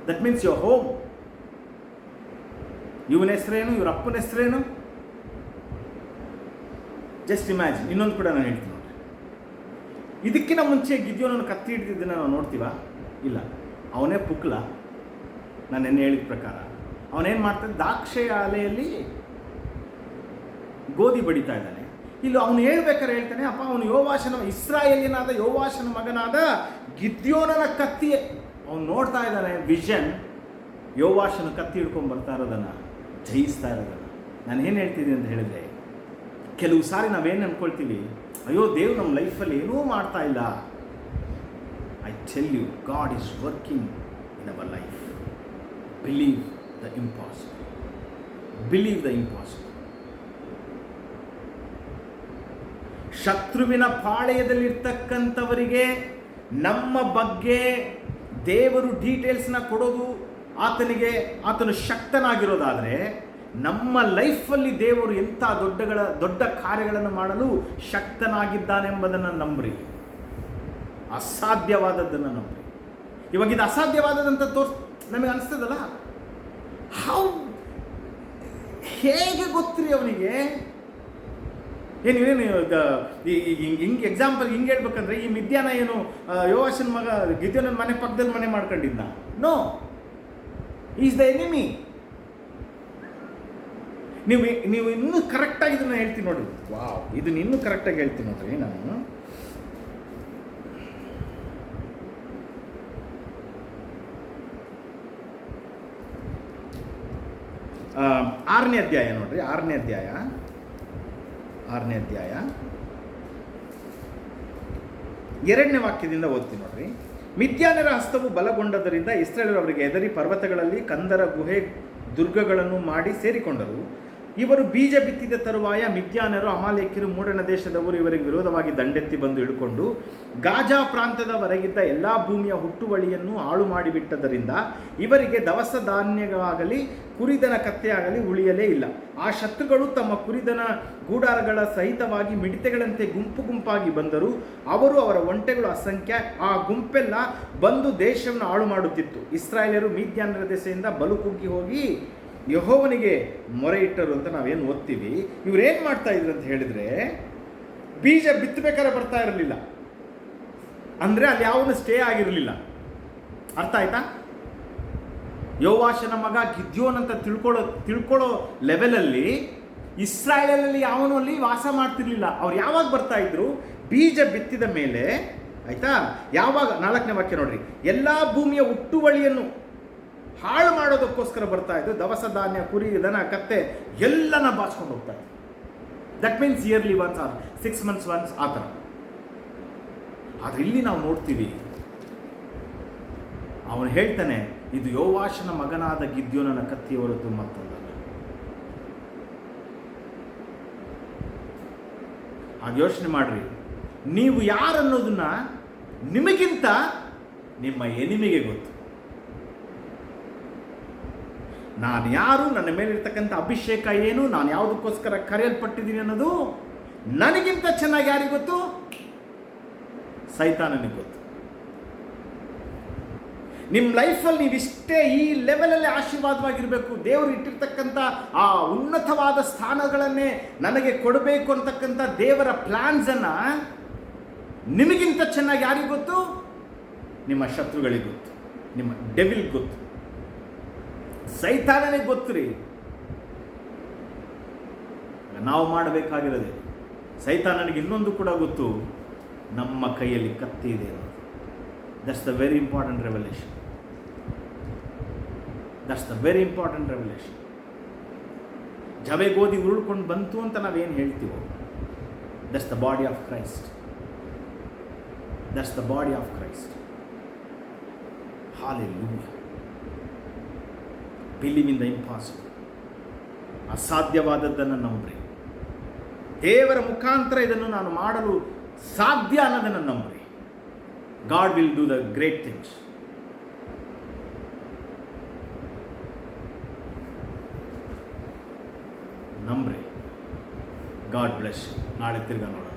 A: That means your home. ಇವನ ಹೆಸರೇನು, ಇವ್ರ ಅಪ್ಪನ ಹೆಸರೇನು. Just imagine. ಇನ್ನೊಂದು ಕೂಡ ನಾನು ಹೇಳ್ತೀನಿ ನೋಡ್ರಿ. ಇದಕ್ಕಿಂತ ಮುಂಚೆ ಗಿದ್ಯೋನನ್ನು ಕತ್ತಿ ಹಿಡಿದಿದ್ದನ್ನು ನಾವು ನೋಡ್ತೀವ? ಇಲ್ಲ. ಅವನೇ ಪುಕ್ಲ. ನಾನು ನೆನ್ನೆ ಹೇಳಿದ ಪ್ರಕಾರ ಅವನೇನು ಮಾಡ್ತಾನೆ, ದ್ರಾಕ್ಷೆಯ ಆಲೆಯಲ್ಲಿ ಗೋಧಿ ಬಡಿತಾ ಇದ್ದಾನೆ. ಇಲ್ಲಿ ಅವನು ಹೇಳ್ಬೇಕಾದ್ರೆ ಹೇಳ್ತಾನೆ, ಅಪ್ಪ ಅವನು ಇಸ್ರಾಯೇಲಿನಾದ ಯೋವಾಷನ ಮಗನಾದ ಗಿದ್ಯೋನನ ಕತ್ತಿ. ಅವನು ನೋಡ್ತಾ ಇದ್ದಾನೆ ವಿಷನ್, ಯೋವಾಷನ ಕತ್ತಿ ಹಿಡ್ಕೊಂಡು ಬರ್ತಾ ಇರೋದನ್ನು, ಜಯಿಸ್ತಾ ಇರೋದನ್ನು. ನಾನು ಏನು ಹೇಳ್ತಿದ್ದೀನಿ ಅಂತ ಹೇಳಿದ್ರೆ, ಕೆಲವು ಸಾರಿ ನಾವೇನು ಅಂದ್ಕೊಳ್ತೀವಿ, ಅಯ್ಯೋ ದೇವ್ರು ನಮ್ಮ ಲೈಫಲ್ಲಿ ಏನೂ ಮಾಡ್ತಾ ಇಲ್ಲ. I tell you, God is working in our life. Believe the impossible. Believe the impossible. ಶತ್ರುವಿನ ಪಾಳೆಯದಲ್ಲಿರ್ತಕ್ಕಂಥವರಿಗೆ ನಮ್ಮ ಬಗ್ಗೆ ದೇವರು ಡೀಟೇಲ್ಸ್ನ ಕೊಡೋದು, ಆತನು ಶಕ್ತನಾಗಿರೋದಾದರೆ, ನಮ್ಮ ಲೈಫಲ್ಲಿ ದೇವರು ಎಂಥ ದೊಡ್ಡ ಕಾರ್ಯಗಳನ್ನು ಮಾಡಲು ಶಕ್ತನಾಗಿದ್ದಾನೆಂಬುದನ್ನು ನಂಬ್ರಿ. ಅಸಾಧ್ಯವಾದದ್ದನ್ನು ನಂಬ್ರಿ. ಇವಾಗ ಇದು ಅಸಾಧ್ಯವಾದದಂತ ನಮಗೆ ಅನಿಸ್ತದಲ್ಲ, ಹೇಗೆ ಗೊತ್ತ್ರಿ ಅವನಿಗೆ? ಏನೇನು ಹಿಂಗೆ ಎಕ್ಸಾಂಪಲ್ ಹಿಂಗೆ ಹೇಳ್ಬೇಕಂದ್ರೆ, ಈ ಮಿದ್ಯಾನ ಏನು ಯೋವಾಷನ ಮಗ ಗಿದ್ಯೋನನ ಮನೆ ಪಕ್ಕದಲ್ಲಿ ಮನೆ ಮಾಡ್ಕೊಂಡಿದ್ದ? No, is the enemy. ನೀವು ಇನ್ನೂ ಕರೆಕ್ಟಾಗಿ ಇದನ್ನು ಹೇಳ್ತೀನಿ ನೋಡಿ. ವಾವ್, ಇದನ್ನ ಇನ್ನೂ ಕರೆಕ್ಟಾಗಿ ಹೇಳ್ತೀನಿ ನೋಡ್ರಿ ನಾನು. ಆರನೇ ಅಧ್ಯಾಯ ನೋಡ್ರಿ, 6ನೇ ಅಧ್ಯಾಯ 6ನೇ ಅಧ್ಯಾಯ 2ನೇ ವಾಕ್ಯದಿಂದ ಓದ್ತೀನಿ ನೋಡ್ರಿ. ಮಿದ್ಯಾನರ ಹಸ್ತವು ಬಲಗೊಂಡದರಿಂದ ಇಸ್ರಾಯೇಲರು ಅವರಿಗೆ ಹೆದರಿ ಪರ್ವತಗಳಲ್ಲಿ ಕಂದರ ಗುಹೆ ದುರ್ಗಗಳನ್ನು ಮಾಡಿ ಸೇರಿಕೊಂಡರು. ಇವರು ಬೀಜ ಬಿತ್ತಿದ ತರುವಾಯ ಮಿದ್ಯಾನರು ಅಮಾಲೇಕ್ಯರು ಮೂಡಣ ದೇಶದವರು ಇವರಿಗೆ ವಿರೋಧವಾಗಿ ದಂಡೆತ್ತಿ ಬಂದು ಇಳುಕೊಂಡು ಗಾಜಾ ಪ್ರಾಂತದವರೆಗಿದ್ದ ಎಲ್ಲ ಭೂಮಿಯ ಹುಟ್ಟುವಳಿಯನ್ನು ಹಾಳು ಮಾಡಿಬಿಟ್ಟದರಿಂದ ಇವರಿಗೆ ದವಸ ಧಾನ್ಯವಾಗಲಿ ಕುರಿದನ ಕತ್ತೆಯಾಗಲಿ ಉಳಿಯಲೇ ಇಲ್ಲ. ಆ ಶತ್ರುಗಳು ತಮ್ಮ ಕುರಿದನ ಗೂಡಾರಗಳ ಸಹಿತವಾಗಿ ಮಿಡತೆಗಳಂತೆ ಗುಂಪು ಗುಂಪಾಗಿ ಬಂದರು. ಅವರು ಅವರ ಒಂಟೆಗಳು ಅಸಂಖ್ಯ. ಆ ಗುಂಪೆಲ್ಲ ಬಂದು ದೇಶವನ್ನು ಹಾಳು ಮಾಡುತ್ತಿತ್ತು. ಇಸ್ರಾಯೇಲರು ಮಿದ್ಯಾನರ ದೆಸೆಯಿಂದ ಬಲು ಕುಗ್ಗಿ ಹೋಗಿ ಯೆಹೋವನಿಗೆ ಮೊರೆ ಇಟ್ಟರು ಅಂತ ನಾವೇನು ಓದ್ತೀವಿ. ಇವ್ರೇನು ಮಾಡ್ತಾ ಇದ್ರು ಅಂತ ಹೇಳಿದರೆ, ಬೀಜ ಬಿತ್ತಬೇಕಾದ್ರೆ ಬರ್ತಾ ಇರಲಿಲ್ಲ ಅಂದರೆ ಅಲ್ಲಿ ಯಾವನು ಸ್ಟೇ ಆಗಿರಲಿಲ್ಲ. ಅರ್ಥ ಆಯ್ತಾ? ಯೋವಾಷನ ಮಗ ಗಿದ್ಯೋನ್ ಅಂತ ತಿಳ್ಕೊಳ್ಳೋ ಲೆವೆಲಲ್ಲಿ ಇಸ್ರಾಯೇಲಲ್ಲಿ ಯಾವನು ಅಲ್ಲಿ ವಾಸ ಮಾಡ್ತಿರ್ಲಿಲ್ಲ. ಅವ್ರು ಯಾವಾಗ ಬರ್ತಾ ಇದ್ರು? ಬೀಜ ಬಿತ್ತಿದ ಮೇಲೆ. ಆಯ್ತಾ? ಯಾವಾಗ? 4ನೇ ವಾಕ್ಯ ನೋಡ್ರಿ. ಎಲ್ಲ ಭೂಮಿಯ ಹುಟ್ಟುವಳಿಯನ್ನು ಹಾಳು ಮಾಡೋದಕ್ಕೋಸ್ಕರ ಬರ್ತಾ ಇದ್ದು. ದವಸ ಧಾನ್ಯ, ಕುರಿ, ದನ, ಕತ್ತೆ ಎಲ್ಲನ ಬಾಚ್ಕೊಂಡು ಹೋಗ್ತಾ ಇದ್ರು. That means yearly once or 6 months once ಆ ಥರ. ಆದರೆ ಇಲ್ಲಿ ನಾವು ನೋಡ್ತೀವಿ, ಅವನು ಹೇಳ್ತಾನೆ, ಇದು ಯೋವಾಷನ ಮಗನಾದ ಗಿದ್ಯೋನನ ಕತ್ತಿ ಹೊರತು ಮತ್ತೊಂದಲ್ಲ. ಹಾಗೆ ಯೋಚನೆ ಮಾಡ್ರಿ, ನೀವು ಯಾರನ್ನೋದನ್ನ ನಿಮಗಿಂತ ನಿಮ್ಮ ಎನಿಮಿಗೆ ಗೊತ್ತು. ನಾನು ಯಾರು, ನನ್ನ ಮೇಲಿರ್ತಕ್ಕಂಥ ಅಭಿಷೇಕ ಏನು, ನಾನು ಯಾವುದಕ್ಕೋಸ್ಕರ ಕರೆಯಲ್ಪಟ್ಟಿದ್ದೀನಿ ಅನ್ನೋದು ನನಗಿಂತ ಚೆನ್ನಾಗಿ ಯಾರಿಗೆ ಗೊತ್ತು? ಸೈತಾನನಿಗೆ ಗೊತ್ತು. ನಿಮ್ಮ ಲೈಫಲ್ಲಿ ನೀವಿಷ್ಟೇ ಈ ಲೆವೆಲಲ್ಲಿ ಆಶೀರ್ವಾದವಾಗಿರಬೇಕು, ದೇವರು ಇಟ್ಟಿರ್ತಕ್ಕಂಥ ಆ ಉನ್ನತವಾದ ಸ್ಥಾನಗಳನ್ನೇ ನನಗೆ ಕೊಡಬೇಕು ಅಂತಕ್ಕಂಥ ದೇವರ ಪ್ಲ್ಯಾನ್ಸನ್ನು ನಿಮಗಿಂತ ಚೆನ್ನಾಗಿ ಯಾರಿಗೆ ಗೊತ್ತು? ನಿಮ್ಮ ಶತ್ರುಗಳಿಗೆ ಗೊತ್ತು, ನಿಮ್ಮ ಡೆವಿಲ್ ಗೊತ್ತು, ಸೈತಾನನಿಗೆ ಗೊತ್ತು ರೀ. ನಾವು ಮಾಡಬೇಕಾಗಿರೋದೆ, ಸೈತಾನನಿಗೆ ಇನ್ನೊಂದು ಕೂಡ ಗೊತ್ತು, ನಮ್ಮ ಕೈಯಲ್ಲಿ ಕತ್ತಿ ಇದೆ ಅನ್ನೋದು. That's the very important revolution. That's the very important revolution. ಜವೆ ಗೋಧಿ ಉರುಳ್ಕೊಂಡು ಬಂತು ಅಂತ ನಾವೇನು ಹೇಳ್ತೀವೋ, that's the body of Christ. That's the body of Christ. Hallelujah. Believe in the impossible. ಅಸಾಧ್ಯವಾದದ್ದನ್ನು ನಂಬ್ರಿ. ದೇವರ ಮುಖಾಂತರ ಇದನ್ನು ನಾನು ಮಾಡಲು ಸಾಧ್ಯ ಅನ್ನೋದನ್ನು ನಂಬ್ರಿ. God will do the great things. ನಂಬ್ರಿ. God bless. ನಾಳೆ ತಿರ್ಗಾ ನೋಡೋಣ.